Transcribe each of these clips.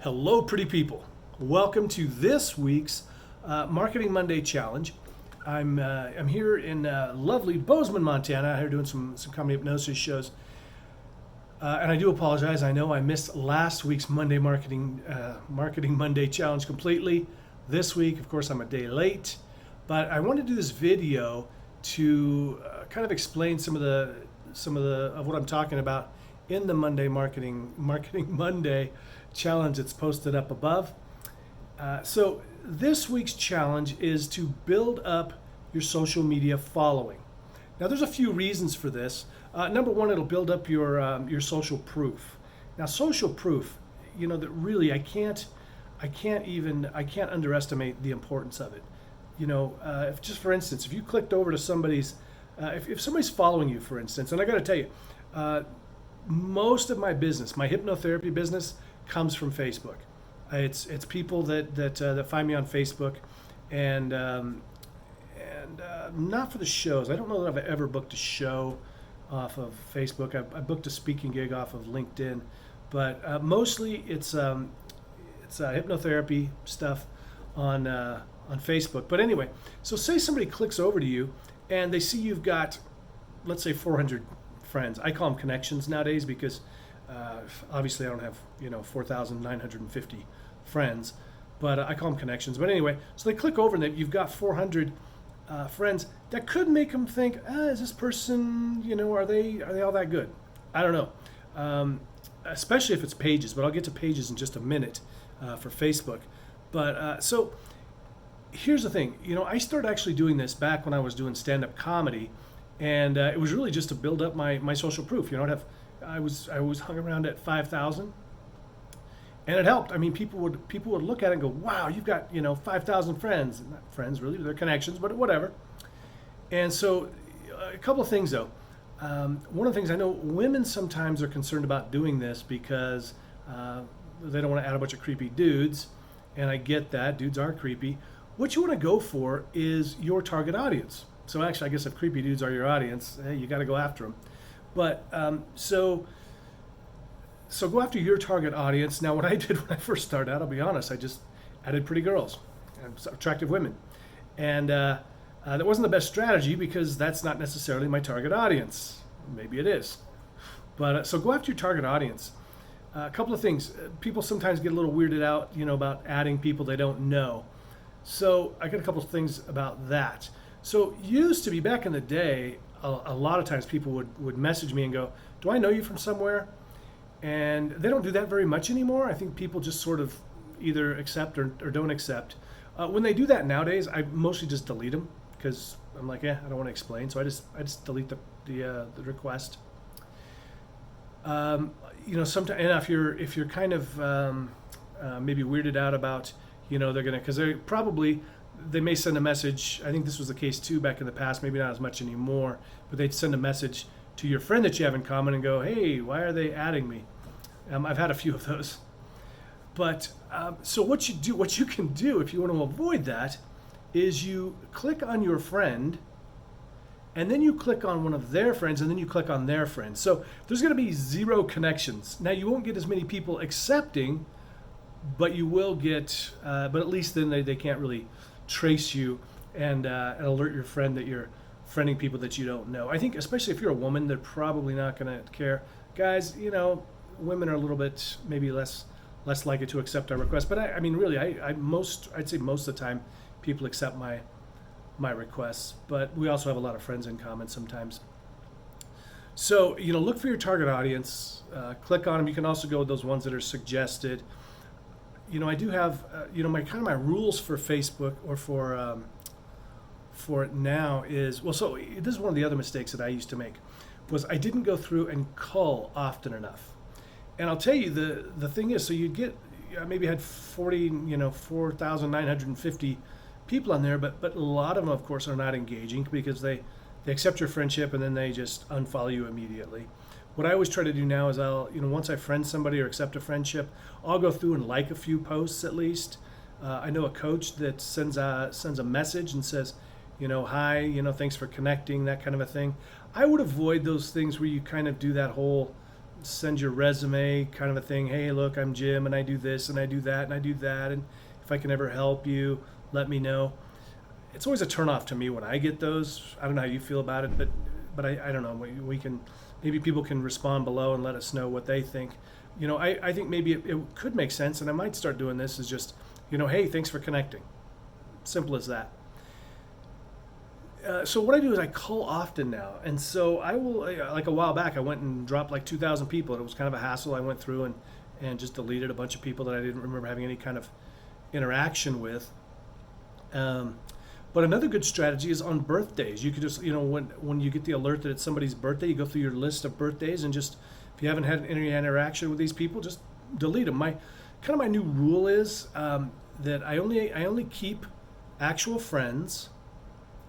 Hello, pretty people. Welcome to this week's Marketing Monday Challenge. I'm here in lovely Bozeman, Montana. I'm here doing some comedy hypnosis shows, and I do apologize. I know I missed last week's Marketing Monday Challenge completely. This week, of course, I'm a day late, but I want to do this video to kind of explain some of what I'm talking about in the Marketing Monday Challenge that's posted up above. So this week's challenge is to build up your social media following. Now, there's a few reasons for this. Number one, it'll build up your social proof. Now, social proof, that really I can't underestimate the importance of it. If just for instance, if you clicked over to somebody's, if somebody's following you, for instance, and I got to tell you, most of my business, my hypnotherapy business, comes from Facebook. It's people that find me on Facebook, and not for the shows. I don't know that I've ever booked a show off of Facebook. I booked a speaking gig off of LinkedIn, but mostly it's hypnotherapy stuff on Facebook. But anyway, so say somebody clicks over to you and they see you've got, let's say, 400 friends. I call them connections nowadays because obviously I don't have 4,950 friends, but I call them connections. But anyway, so they click over and you've got 400 friends. That could make them think, is this person, are they all that good? I don't know. Especially if it's pages, but I'll get to pages in just a minute for Facebook. But so here's the thing. I started actually doing this back when I was doing stand-up comedy, and it was really just to build up my social proof. I was hung around at 5,000, and it helped. I mean, people would look at it and go, "Wow, you've got 5,000 friends." Not friends really, they're connections, but whatever. And so, a couple of things though. One of the things I know, women sometimes are concerned about doing this because they don't want to add a bunch of creepy dudes, and I get that. Dudes are creepy. What you want to go for is your target audience. So actually, I guess if creepy dudes are your audience, hey, you got to go after them. But so go after your target audience. Now, what I did when I first started out, I'll be honest, I just added pretty girls, attractive women, and that wasn't the best strategy because that's not necessarily my target audience. Maybe it is, but so go after your target audience. A couple of things. People sometimes get a little weirded out, about adding people they don't know. So I got a couple of things about that. So used to be back in the day, a lot of times people would message me and go, "Do I know you from somewhere?" And they don't do that very much anymore. I think people just sort of either accept or don't accept. When they do that nowadays, I mostly just delete them because I'm like, I don't want to explain. So I just delete the request. Sometimes, and if you're kind of maybe weirded out about, they're gonna, because they may send a message. I think this was the case too back in the past, maybe not as much anymore, but they'd send a message to your friend that you have in common and go, "Hey, why are they adding me?" I've had a few of those. But so what you can do if you want to avoid that is you click on your friend, and then you click on one of their friends, and then you click on their friends. So there's going to be 0 connections. Now, you won't get as many people accepting, but you will get, but at least then they can't really trace you and alert your friend that you're friending people that you don't know. I think especially if you're a woman, they're probably not going to care. Guys, women are a little bit maybe less likely to accept our requests. But I mean, really, I'd say most of the time people accept my requests. But we also have a lot of friends in common sometimes. So look for your target audience, click on them. You can also go with those ones that are suggested. I do have, my rules for Facebook or for it now is, well, so this is one of the other mistakes that I used to make, was I didn't go through and cull often enough. And I'll tell you, the thing is, so you'd get, maybe had 4,950 people on there, but a lot of them, of course, are not engaging because they accept your friendship and then they just unfollow you immediately. What I always try to do now is once I friend somebody or accept a friendship, I'll go through and like a few posts at least. I know a coach that sends a message and says, hi, thanks for connecting, that kind of a thing. I would avoid those things where you kind of do that whole send your resume kind of a thing. Hey, look, I'm Jim, and I do this, and I do that, and I do that, and if I can ever help you, let me know. It's always a turnoff to me when I get those. I don't know how you feel about it, but I don't know. We can, maybe people can respond below and let us know what they think. I think maybe it could make sense, and I might start doing this, is just, hey, thanks for connecting. Simple as that. So what I do is I cull often now, and so I will, like a while back, I went and dropped like 2,000 people, and it was kind of a hassle. I went through and just deleted a bunch of people that I didn't remember having any kind of interaction with. But another good strategy is on birthdays. You could just, when you get the alert that it's somebody's birthday, you go through your list of birthdays, and just, if you haven't had any interaction with these people, just delete them. My new rule is that I only keep actual friends,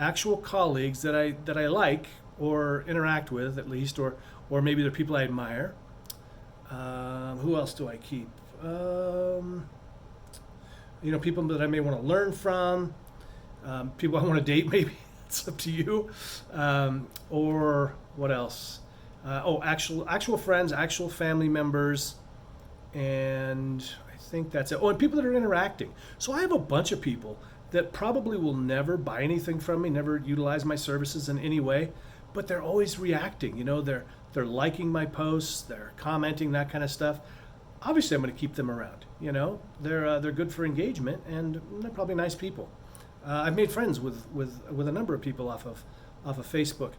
actual colleagues that I like or interact with at least, or maybe they're people I admire. Who else do I keep? People that I may want to learn from, people I want to date, maybe. It's up to you. Or what else? Actual friends, actual family members, and I think that's it. Oh, and people that are interacting. So I have a bunch of people that probably will never buy anything from me, never utilize my services in any way, but they're always reacting. They're liking my posts, they're commenting, that kind of stuff. Obviously, I'm going to keep them around. They're good for engagement, and they're probably nice people. I've made friends with a number of people off of Facebook.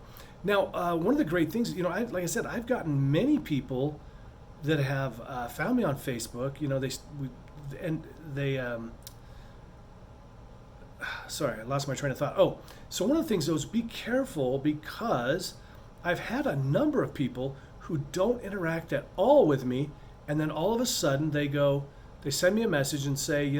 Now, one of the great things, like I said, I've gotten many people that have found me on Facebook. Sorry, I lost my train of thought. Oh, so one of the things though is be careful, because I've had a number of people who don't interact at all with me, and then all of a sudden they send me a message and say,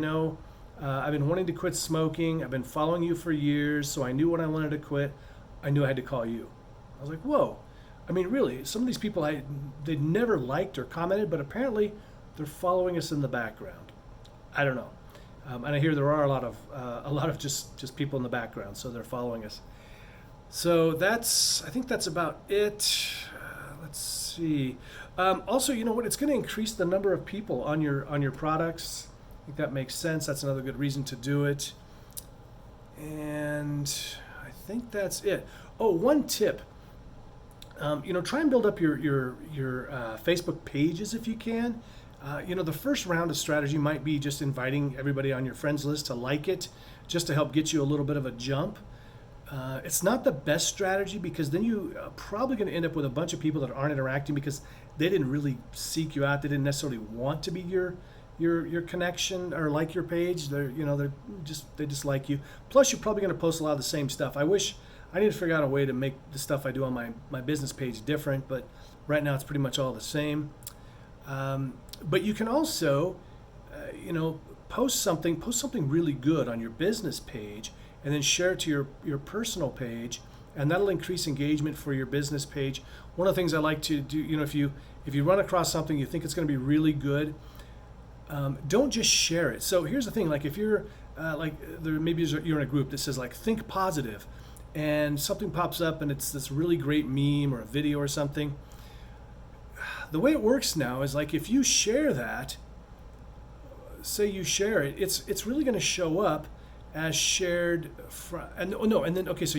I've been wanting to quit smoking. I've been following you for years, so I knew when I wanted to quit, I knew I had to call you. I was like, whoa. I mean, really, some of these people they'd never liked or commented, but apparently they're following us in the background. I don't know. And I hear there are a lot of just people in the background, so they're following us. So I think that's about it. Let's see. Also, you know what? It's going to increase the number of people on your products. I think that makes sense. That's another good reason to do it. And I think that's it. Oh, one tip. Try and build up your Facebook pages if you can. The first round of strategy might be just inviting everybody on your friends list to like it, just to help get you a little bit of a jump. It's not the best strategy, because then you are probably going to end up with a bunch of people that aren't interacting because they didn't really seek you out. They didn't necessarily want to be your connection or like your page. They just like you. Plus, you're probably going to post a lot of the same stuff. I need to figure out a way to make the stuff I do on my business page different, but right now it's pretty much all the same. But you can also, post something really good on your business page, and then share it to your personal page, and that'll increase engagement for your business page. One of the things I like to do, if you run across something you think it's going to be really good, don't just share it. So here's the thing: like if you're you're in a group that says like think positive, and something pops up and it's this really great meme or a video or something. The way it works now is like if you share that, say you share it, it's really going to show up as shared so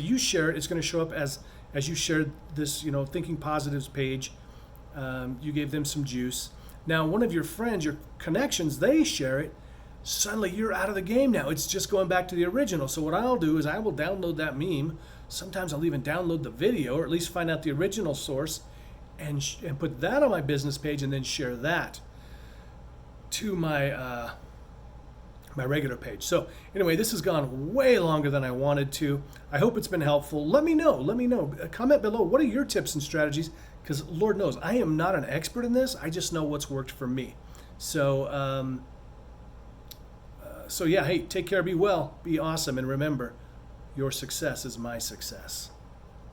you share it, it's going to show up as you shared this, Thinking Positives page. You gave them some juice. Now one of your friends, your connections, they share it. Suddenly you're out of the game now. It's just going back to the original. So what I'll do is I will download that meme. Sometimes I'll even download the video, or at least find out the original source, and put that on my business page, and then share that to my my regular page. So anyway, this has gone way longer than I wanted to. I hope it's been helpful. Let me know. Comment below. What are your tips and strategies? Because Lord knows I am not an expert in this. I just know what's worked for me. So yeah, hey, take care, be well, be awesome, and remember, your success is my success.